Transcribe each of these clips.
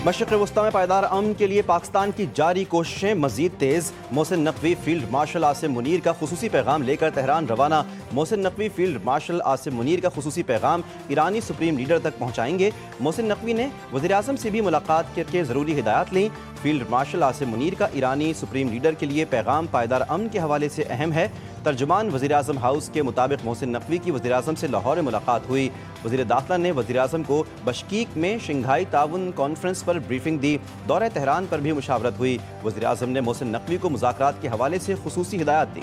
مشرق وسطی میں پائیدار امن کے لیے پاکستان کی جاری کوششیں مزید تیز۔ محسن نقوی فیلڈ مارشل عاصم منیر کا خصوصی پیغام لے کر تہران روانہ۔ محسن نقوی فیلڈ مارشل عاصم منیر کا خصوصی پیغام ایرانی سپریم لیڈر تک پہنچائیں گے۔ محسن نقوی نے وزیراعظم سے بھی ملاقات کر کے ضروری ہدایات لیں۔ فیلڈ مارشل عاصم منیر کا ایرانی سپریم لیڈر کے لیے پیغام پائیدار امن کے حوالے سے اہم ہے۔ ترجمان وزیراعظم ہاؤس کے مطابق محسن نقوی کی وزیراعظم سے لاہور میں ملاقات ہوئی۔ وزیر داخلہ نے وزیراعظم کو بشکیک میں شنگھائی تعاون کانفرنس پر بریفنگ دی۔ دورہ تہران پر بھی مشاورت ہوئی۔ وزیراعظم نے محسن نقوی کو مذاکرات کے حوالے سے خصوصی ہدایات دی۔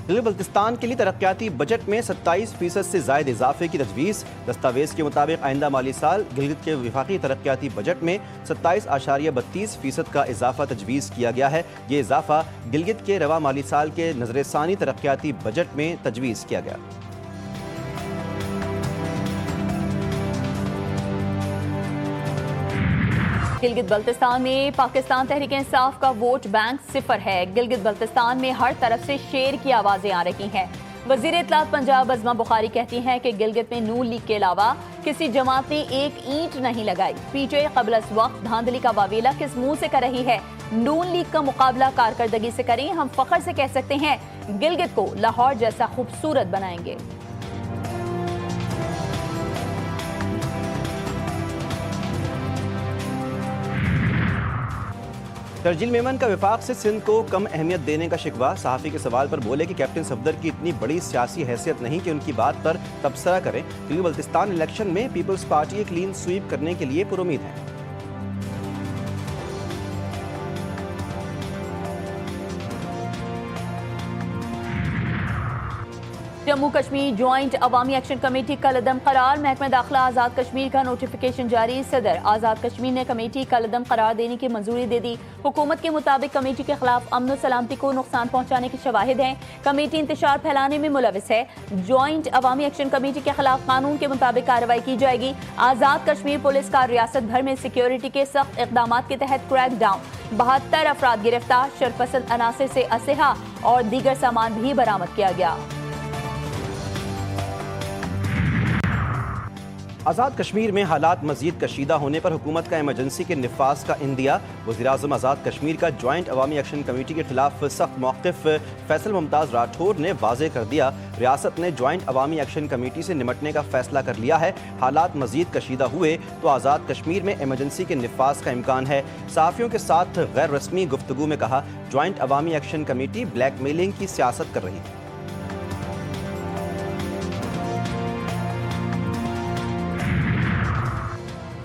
گلگت بلتستان کے لیے ترقیاتی بجٹ میں 27% سے زائد اضافے کی تجویز۔ دستاویز کے مطابق آئندہ مالی سال گلگت کے وفاقی ترقیاتی بجٹ میں 27.32% کا اضافہ تجویز کیا گیا ہے۔ یہ اضافہ گلگت کے رواں مالی سال کے نظر ثانی ترقیاتی بجٹ میں تجویز کیا گیا۔ گلگت بلتستان میں پاکستان تحریک انصاف کا ووٹ بینک 0 ہے۔ گلگت بلتستان میں ہر طرف سے شیر کی آوازیں آ رہی ہیں۔ وزیر اطلاعات پنجاب عظمہ بخاری کہتی ہیں کہ گلگت میں نون لیگ کے علاوہ کسی جماعت نے ایک اینٹ نہیں لگائی۔ پی ٹی آئی قبل از وقت دھاندلی کا واویلا کس منہ سے کر رہی ہے؟ نون لیگ کا مقابلہ کارکردگی سے کریں۔ ہم فخر سے کہہ سکتے ہیں گلگت کو لاہور جیسا خوبصورت بنائیں گے۔ شرجیل میمن کا وفاق سے سندھ کو کم اہمیت دینے کا شکوہ۔ صحافی کے سوال پر بولے کہ کیپٹن صفدر کی اتنی بڑی سیاسی حیثیت نہیں کہ ان کی بات پر تبصرہ کریں۔ گلگت بلتستان الیکشن میں پیپلز پارٹی کلین سویپ کرنے کے لیے پرامید ہے۔ جموں کشمیر جوائنٹ عوامی ایکشن کمیٹی کل عدم قرار۔ محکمہ داخلہ آزاد کشمیر کا نوٹیفیکیشن جاری۔ صدر آزاد کشمیر نے کمیٹی کل عدم قرار دینے کی منظوری دے دی۔ حکومت کے مطابق کمیٹی کے خلاف امن و سلامتی کو نقصان پہنچانے کے شواہد ہیں۔ کمیٹی انتشار پھیلانے میں ملوث ہے۔ جوائنٹ عوامی ایکشن کمیٹی کے خلاف قانون کے مطابق کارروائی کی جائے گی۔ آزاد کشمیر پولیس کا ریاست بھر میں سیکیورٹی کے سخت اقدامات کے تحت کریک ڈاؤن، 72 افراد گرفتار، شرپسند عناصر سے اسلحہ اور دیگر سامان بھی برآمد کیا گیا۔ آزاد کشمیر میں حالات مزید کشیدہ ہونے پر حکومت کا ایمرجنسی کے نفاذ کا عندیہ۔ وزیراعظم آزاد کشمیر کا جوائنٹ عوامی ایکشن کمیٹی کے خلاف سخت موقف فیصل ممتاز راٹھور نے واضح کر دیا۔ ریاست نے جوائنٹ عوامی ایکشن کمیٹی سے نمٹنے کا فیصلہ کر لیا ہے۔ حالات مزید کشیدہ ہوئے تو آزاد کشمیر میں ایمرجنسی کے نفاذ کا امکان ہے۔ صحافیوں کے ساتھ غیر رسمی گفتگو میں کہا، جوائنٹ عوامی ایکشن کمیٹی بلیک میلنگ کی سیاست کر رہی ہے۔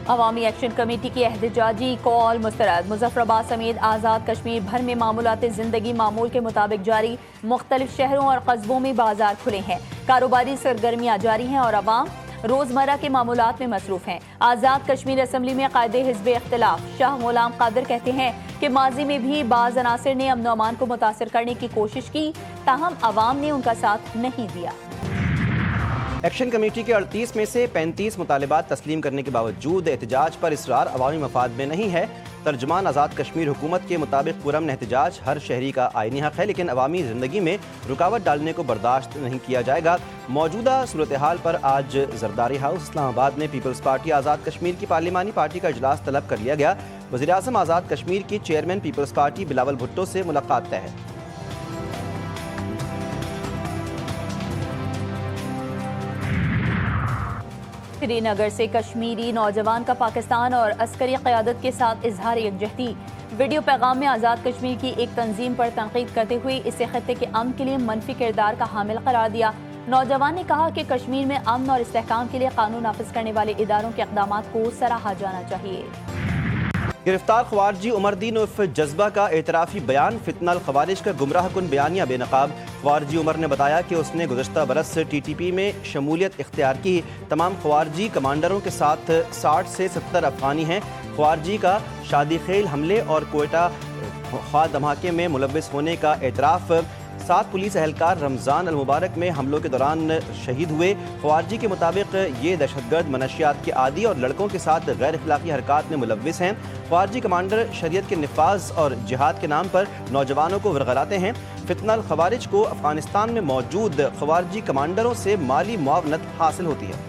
عوامی ایکشن کمیٹی کی احتجاجی کال مسترد۔ مظفر آباد سمیت آزاد کشمیر بھر میں معمولات زندگی معمول کے مطابق جاری۔ مختلف شہروں اور قصبوں میں بازار کھلے ہیں، کاروباری سرگرمیاں جاری ہیں اور عوام روزمرہ کے معمولات میں مصروف ہیں۔ آزاد کشمیر اسمبلی میں قائد حزب اختلاف شاہ غلام قادر کہتے ہیں کہ ماضی میں بھی بعض عناصر نے امن و امان کو متاثر کرنے کی کوشش کی، تاہم عوام نے ان کا ساتھ نہیں دیا۔ ایکشن کمیٹی کے 38 میں سے 35 مطالبات تسلیم کرنے کے باوجود احتجاج پر اصرار عوامی مفاد میں نہیں ہے۔ ترجمان آزاد کشمیر حکومت کے مطابق پرامن احتجاج ہر شہری کا آئینی حق ہے، لیکن عوامی زندگی میں رکاوٹ ڈالنے کو برداشت نہیں کیا جائے گا۔ موجودہ صورتحال پر آج زرداری ہاؤس اسلام آباد میں پیپلز پارٹی آزاد کشمیر کی پارلیمانی پارٹی کا اجلاس طلب کر لیا گیا۔ وزیراعظم آزاد کشمیر کی چیئرمین پیپلز پارٹی بلاول بھٹو سے ملاقات طے ہے۔ سری نگر سے کشمیری نوجوان کا پاکستان اور عسکری قیادت کے ساتھ اظہار یکجہتی۔ ویڈیو پیغام میں آزاد کشمیر کی ایک تنظیم پر تنقید کرتے ہوئے اسے خطے کے امن کے لیے منفی کردار کا حامل قرار دیا۔ نوجوان نے کہا کہ کشمیر میں امن اور استحکام کے لیے قانون نافذ کرنے والے اداروں کے اقدامات کو سراہا جانا چاہیے۔ گرفتار خوارجی عمر الدین عرف جذبہ کا اعترافی بیان، فتنہ الخوارج کا گمراہ کن بیانیہ بے نقاب۔ خوارجی عمر نے بتایا کہ اس نے گزشتہ برس ٹی ٹی پی میں شمولیت اختیار کی۔ تمام خوارجی کمانڈروں کے ساتھ 60 سے 70 افغانی ہیں۔ خوارجی کا شادی خیل حملے اور کوئٹہ خواہ دھماکے میں ملوث ہونے کا اعتراف۔ 7 پولیس اہلکار رمضان المبارک میں حملوں کے دوران شہید ہوئے۔ خوارجی کے مطابق یہ دہشت گرد منشیات کے عادی اور لڑکوں کے ساتھ غیر اخلاقی حرکات میں ملوث ہیں۔ خوارجی کمانڈر شریعت کے نفاذ اور جہاد کے نام پر نوجوانوں کو ورغلاتے ہیں۔ فتنہ الخوارج کو افغانستان میں موجود خوارجی کمانڈروں سے مالی معاونت حاصل ہوتی ہے۔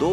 2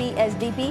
PSDP